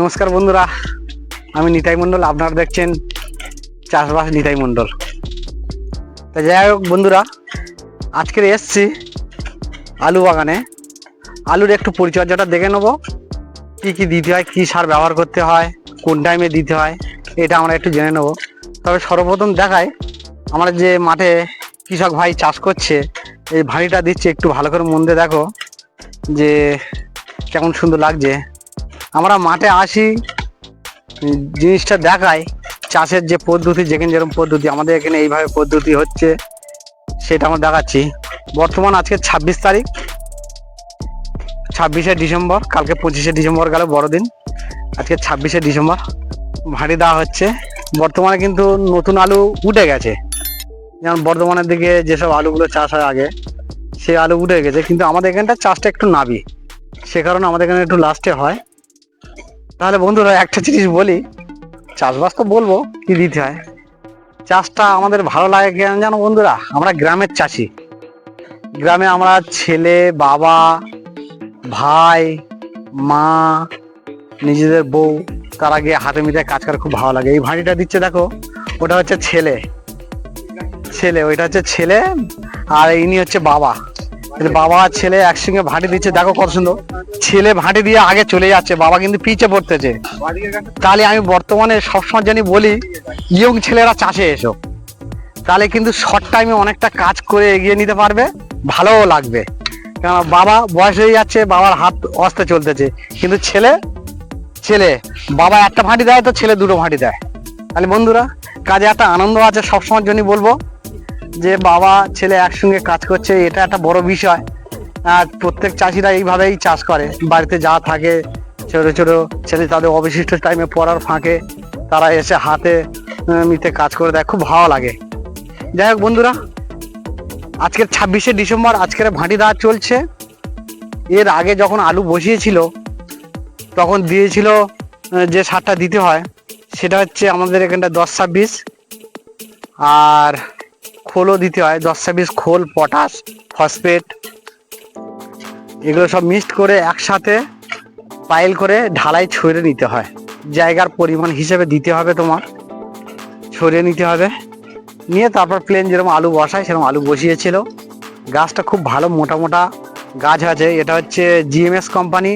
নমস্কার বন্ধুরা, আমি নিতাই মণ্ডল। আপনারা দেখছেন চাষবাস নিতাই মণ্ডল। তা যাই হোক বন্ধুরা, আজকে এসছি আলু বাগানে। আলুর একটু পরিচর্যাটা দেখে নেবো, কী কী দিতে হয়, কী সার ব্যবহার করতে হয়, কোন টাইমে দিতে হয়, এটা আমরা একটু জেনে নেব। তবে সর্বপ্রথম দেখাই আমরা যে মাঠে কৃষক ভাই চাষ করছে, এই ভাঁড়িটা দিচ্ছে, একটু ভালো করে মন দিয়ে দেখো যে কেমন সুন্দর লাগছে। আমরা মাঠে আসি, জিনিসটা দেখাই, চাষের যে পদ্ধতি, যেখানে যেরকম পদ্ধতি, আমাদের এখানে এইভাবে পদ্ধতি হচ্ছে, সেটা আমরা দেখাচ্ছি। বর্তমান আজকে 26 তারিখ, 26শে ডিসেম্বর। কালকে 25শে ডিসেম্বর গেল বড়দিন, আজকে 26শে ডিসেম্বর। ভাঁড়ি দেওয়া হচ্ছে। বর্তমানে কিন্তু নতুন আলু উঠে গেছে, যেমন বর্ধমানের দিকে যেসব আলুগুলো চাষ হয় আগে, সেই আলু উঠে গেছে। কিন্তু আমাদের এখানটা চাষটা একটু নাবি, সে কারণে আমাদের এখানে একটু লাস্টে হয়। তাহলে বন্ধুরা একটা জিনিস বলি, চাষবাস তো বলবো কি দিতে হয়। চাষটা আমাদের ভালো লাগে কেন জানো বন্ধুরা? আমরা গ্রামের চাষি। গ্রামে আমরা ছেলে, বাবা, ভাই, মা, নিজেদের বউ, তারা গিয়ে হাতে মিটে কাজ করে, খুব ভালো লাগে। এই ভাঁড়িটা দিচ্ছে দেখো, ওটা হচ্ছে ছেলে, ওইটা হচ্ছে ছেলে, আর ইনি হচ্ছে বাবা। বাবা আর ছেলে একসঙ্গে ভাঁটি দিচ্ছে, দেখো কত সুন্দর। ছেলে ভাঁটি দিয়ে আগে চলে যাচ্ছে, বাবা কিন্তু পিছে পড়তেছে। তাহলে আমি বর্তমানে সবসময় জানি বলি, ইয়ং ছেলেরা চাষে এসো, তাহলে কিন্তু শর্ট টাইমে অনেকটা কাজ করে এগিয়ে নিতে পারবে, ভালোও লাগবে। কারণ বাবা বয়স হয়ে যাচ্ছে, বাবার হাত অস্তে চলতেছে, কিন্তু ছেলে বাবা একটা ভাঁটি দেয় তো ছেলে দুটো ভাঁটি দেয়। তাহলে বন্ধুরা, কাজে একটা আনন্দ আছে। সবসময়ের জন্য বলবো যে বাবা ছেলে একসঙ্গে কাজ করছে, এটা একটা বড় বিষয়। আর প্রত্যেক চাষিরা এইভাবেই চাষ করে। বাড়িতে যা থাকে ছোট ছোট ছেলে, তাদের অবশিষ্ট টাইমে পড়ার ফাঁকে তারা এসে হাতে মিতে কাজ করে দেয়, খুব ভালো লাগে। যাই হোক বন্ধুরা, আজকের 26শে ডিসেম্বর, আজকের ভাঁটি দেওয়া চলছে। এর আগে যখন আলু বসিয়েছিল তখন দিয়েছিল যে সারটা দিতে হয়, সেটা হচ্ছে আমাদের এখানটা 10-26, আর খোলও দিতে হয় 10-26, খোল, পটাশ, ফসফেট, এগুলো সব মিক্সড করে একসাথে পাইল করে ঢালাই ছড়িয়ে নিতে হয়। জায়গার পরিমাণ হিসেবে দিতে হবে, তোমার ছড়িয়ে নিতে হবে। নিয়ে তারপর প্লেন যেরকম আলু বসায় সেরকম আলু বসিয়েছিল। গাছটা খুব ভালো মোটা মোটা গাছ আছে। এটা হচ্ছে জিএমএস কোম্পানি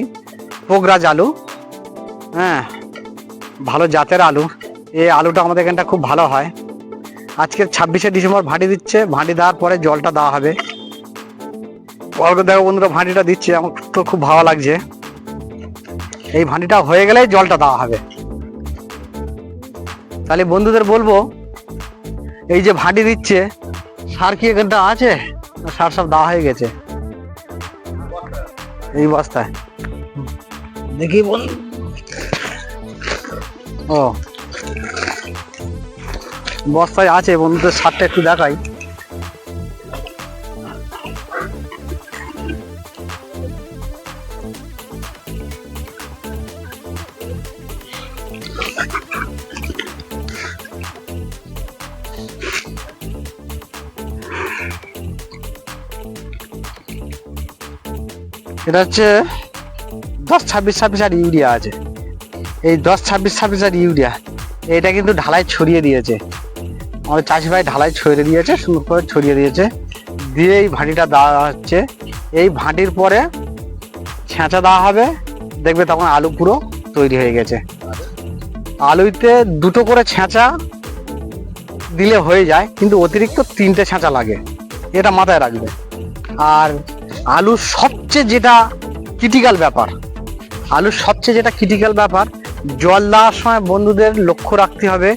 পোগরাজ আলু, হ্যাঁ, ভালো জাতের আলু। এই আলুটা আমাদের এখানটা খুব ভালো হয়। আজকে 26শে ডিসেম্বর ভাঁটি দিচ্ছে। ভাঁটি দেওয়ার পরে জলটা দেওয়া হবে। দেখো বন্ধুরা, ভাঁটিটা দিচ্ছে, আমার তো খুব ভালো লাগছে। এই ভাঁটিটা হয়ে গেলেই জলটা দেওয়া হবে। তাহলে বন্ধুদের বলবো, এই যে ভাঁটি দিচ্ছে, সার কি এখানটা আছে? সার সব দেওয়া হয়ে গেছে এই বস্তায়, দেখি বন্ধু। ও বস্তায় আছে বন্ধুদের, সারটা একটু দেখাই। এটা হচ্ছে 10-26 আর ইউরিয়া আছে। এই 10-26 আর ইউরিয়া, এটা কিন্তু ঢালাই ছড়িয়ে দিয়েছে আমাদের চাষি ভাই, ঢালাই ছড়িয়ে দিয়েছে, সুন্দর করে ছড়িয়ে দিয়েছে। দিয়ে এই ভাঁটিটা দেওয়া হচ্ছে। এই ভাঁটির পরে ছেঁচা দেওয়া হবে, দেখবে তখন আলু পুরো তৈরি হয়ে গেছে। আলুতে দুটো করে ছেঁচা দিলে হয়ে যায়, কিন্তু অতিরিক্ত 3টে ছেঁচা লাগে, এটা মাথায় রাখবে। আর আলুর সবচেয়ে যেটা ক্রিটিক্যাল ব্যাপার, জল দেওয়ার সময় বন্ধুদের লক্ষ্য রাখতে হবে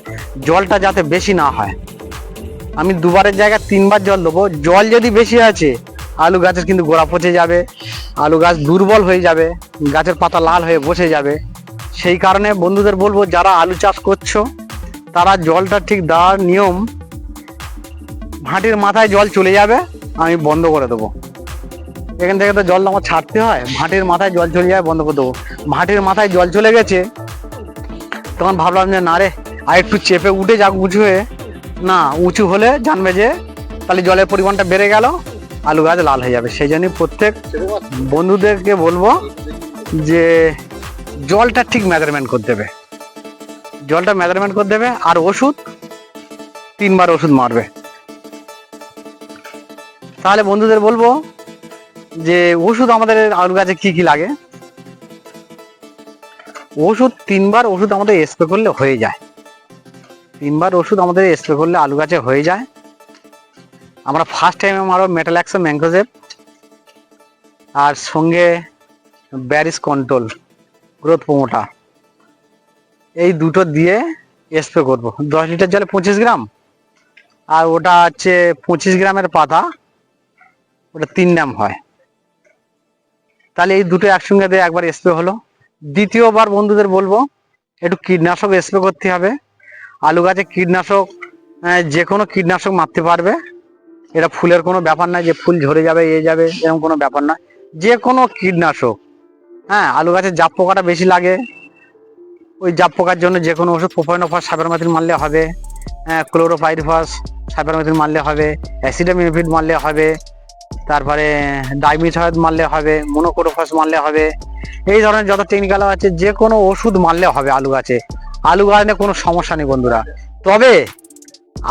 জলটা যাতে বেশি না হয়। আমি দুবারের জায়গায় 3বার জল দেবো। জল যদি বেশি আছে, আলু গাছের কিন্তু গোড়া পচে যাবে, আলু গাছ দুর্বল হয়ে যাবে, গাছের পাতা লাল হয়ে বসে যাবে। সেই কারণে বন্ধুদের বলবো, যারা আলু চাষ করছো তারা জলটা ঠিক দেওয়ার নিয়ম, ভাঁটির মাথায় জল চলে যাবে, আমি বন্ধ করে দেবো। এখান থেকে তো জলটা আমার ছাড়তে হয়, ভাঁটির মাথায় জল চলে যাবে, বন্ধ করে দেবো। ভাঁটির মাথায় জল চলে গেছে, তখন ভাবলাম যে না রে, আর একটু চেপে উঠে যাক, উঁচু হয়ে, না উঁচু হলে জানবে যে তাহলে জলের পরিমাণটা বেড়ে গেল, আলু গাছ লাল হয়ে যাবে। সেই জন্য প্রত্যেক বন্ধুদেরকে বলবো যে জলটা ঠিক মেজারমেন্ট করতে দেবে, জলটা মেজারমেন্ট করে দেবে। আর ওষুধ 3 বার ওষুধ মারবে। তাহলে বন্ধুদের বলবো যে ওষুধ আমাদের আলু গাছে কি কি লাগে। ওষুধ 3 বার ওষুধ আমাদের স্প্রে করলে হয়ে যায়। 3 বার ওষুধ আমাদের স্প্রে করলে আলু গাছে হয়ে যায়। আমরা ফার্স্ট টাইমে মারো মেটালাক্সো ম্যাঙ্কোজেব, আর সঙ্গে ব্যারিস কন্ট্রোল গ্রোথ প্রমোটার, এই দুটো দিয়ে স্প্রে করবো। 10 লিটার জলে 25 গ্রাম, আর ওটা হচ্ছে 25 গ্রামের পাতা, ওটা 3 গ্রাম হয়। তাহলে এই দুটো একসঙ্গে দিয়ে একবার স্প্রে হলো। দ্বিতীয়বার বন্ধুদের বলবো একটু কীটনাশক স্প্রে করতে হবে। আলু গাছে কীটনাশক যে কোনো কীটনাশক মারতে পারবে, এটা ফুলের কোনো ব্যাপার না যে ফুল ঝরে যাবে যাবে এরকম কোনো ব্যাপার না। যে কোনো কীটনাশক, হ্যাঁ, আলু গাছে জাপ পোকাটা বেশি লাগে, ওই জাপ পোকার জন্য যে কোনো ওষুধ প্রোপাইনোফস সাইপারমেথ্রিন মারলে হবে, ক্লোরোপাইরিফস সাইপারমেথ্রিন মারলে হবে, অ্যাসিটামিনোফিড মারলে হবে, তারপরে ডাইমিথয়েড মারলে হবে, মনোক্রোটোফস মারলে হবে। এই ধরনের যত টেকনিক্যাল আছে যে কোনো ওষুধ মারলে হবে আলু গাছে। আলু গাছে কোনো সমস্যা নেই বন্ধুরা। তবে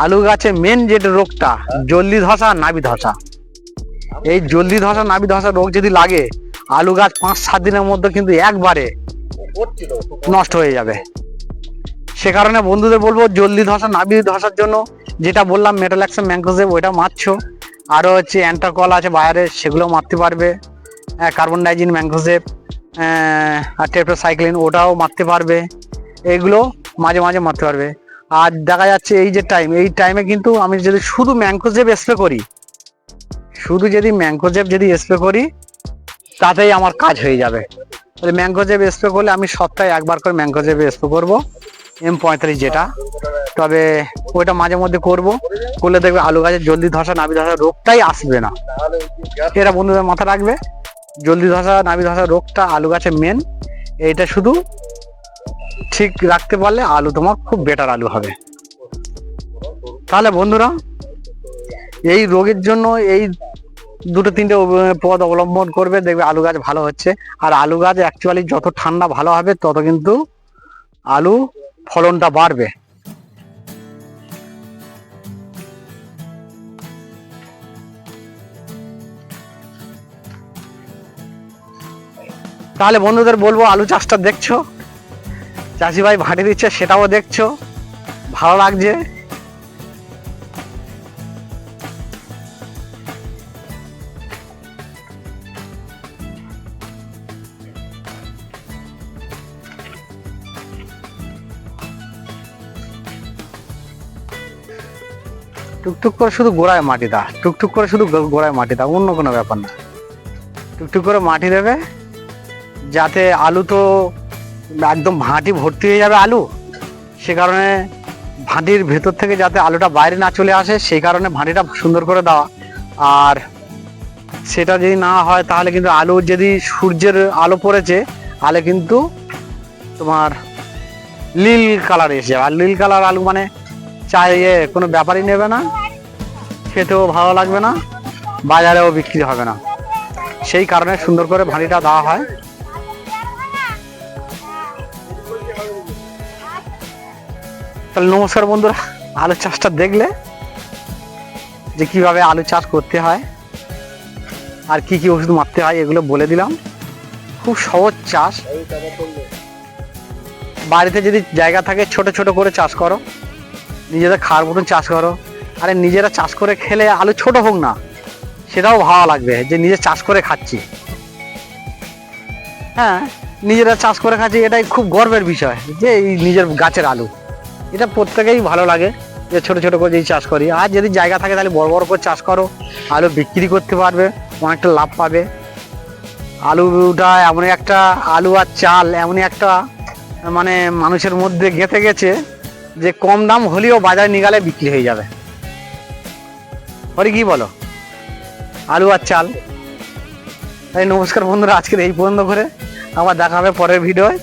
আলু গাছে মেন যে রোগটা জলদি ধসা, নাবি ধসা, এই জলদি ধসা নাবি ধসা রোগ যদি লাগে আলু গাছ 5-7 দিনের মধ্যে কিন্তু একবারে নষ্ট হয়ে যাবে। সে কারণে বন্ধুদের বলবো জলদি ধসা নাবি ধসার জন্য যেটা বললাম মেটালাক্সো ম্যাঙ্কোজেব ওইটা মারছো, আরও হচ্ছে অ্যান্টাকল আছে বাইরে, সেগুলো মারতে পারবে, কার্বন ডাইজিন ম্যাঙ্কোজেব আর টেট্রাসাইক্লিন ওটাও মারতে পারবে। এগুলো মাঝে মাঝে মারতে পারবে। আর দেখা যাচ্ছে এই যে টাইম, এই টাইমে কিন্তু আমি যদি শুধু ম্যাঙ্কোজেব স্প্রে করি, শুধু যদি ম্যাঙ্কোজেব যদি স্প্রে করি তাতেই আমার কাজ হয়ে যাবে। তাহলে ম্যাঙ্কোজেব স্প্রে করলে আমি সপ্তাহে একবার করে ম্যাঙ্কোজেব স্প্রে করবো, M35 যেটা। তবে ওইটা মাঝে মধ্যে করব, করলে দেখবে আলু গাছের জলদি ধসা নাবি ধসা রোগটাই আসবে না। এরা বন্ধুদের মাথা রাখবে, জলদি ধসা নাবি ধসা রোগটা আলু গাছে মেন, এইটা শুধু ঠিক রাখতে পারলে আলু তোমার খুব বেটার আলু হবে। তাহলে বন্ধুরা এই রোগের জন্য এই 2-3টে পদ অবলম্বন করবে, দেখবে আলু গাছ ভালো হচ্ছে। আর আলু গাছ অ্যাকচুয়ালি যত ঠান্ডা ভালো হবে তত কিন্তু আলু ফলনটা বাড়বে। তাহলে বন্ধুদের বলবো আলু চাষটা দেখছো, চাষি ভাই ভাটি দিচ্ছে সেটাও দেখছো, ভালো লাগছে। টুকটুক করে শুধু গোড়ায় মাটি দাও, টুকটুক করে শুধু গোড়ায় মাটি দাও, অন্য কোনো ব্যাপার না। টুকটুক করে মাটি দেবে যাতে আলু তো একদম ভাঁটি ভর্তি হয়ে যাবে আলু, সে কারণে ভাঁটির ভেতর থেকে যাতে আলুটা বাইরে না চলে আসে সেই কারণে ভাঁটিটা সুন্দর করে দেওয়া। আর সেটা যদি না হয় তাহলে কিন্তু আলু যদি সূর্যের আলো পড়েছে আলে কিন্তু তোমার নীল কালার এসে যাবে। আর নীল কালার আলু মানে চাইয়ে কোনো ব্যাপারই নেবে না, খেতেও ভালো লাগবে না, বাজারেও বিক্রি হবে না। সেই কারণে সুন্দর করে ভাঁটিটা দেওয়া হয়। তাহলে নমস্কার বন্ধুরা, আলু চাষটা দেখলে যে কিভাবে আলু চাষ করতে হয় আর কি কি ওষুধ মারতে হয় এগুলো বলে দিলাম। খুব সহজ চাষ। বাড়িতে যদি জায়গা থাকে ছোট ছোট করে চাষ করো, নিজেদের খাওয়ার মতন চাষ করো। আরে নিজেরা চাষ করে খেলে আলু ছোট হোক না সেটাও ভালো লাগবে যে নিজে চাষ করে খাচ্ছি। হ্যাঁ, নিজেরা চাষ করে খাচ্ছি এটাই খুব গর্বের বিষয় যে এই নিজের গাছের আলু, এটা প্রত্যেকেই ভালো লাগে যে ছোট ছোট করে যদি চাষ করি। আর যদি জায়গা থাকে তাহলে বড় বড় করে চাষ করো, আলু বিক্রি করতে পারবে, অনেকটা লাভ পাবে। আলুটা এমন একটা, আলু আর চাল এমনই একটা মানে মানুষের মধ্যে গেঁথে গেছে যে কম দাম হলেও বাজারে নিয়ে গেলে বিক্রি হয়ে যাবে। পরে কি বলো, আলু আর চাল। তাই নমস্কার বন্ধুরা, আজকের এই পর্যন্ত করে, আবার দেখা হবে পরের ভিডিওয়।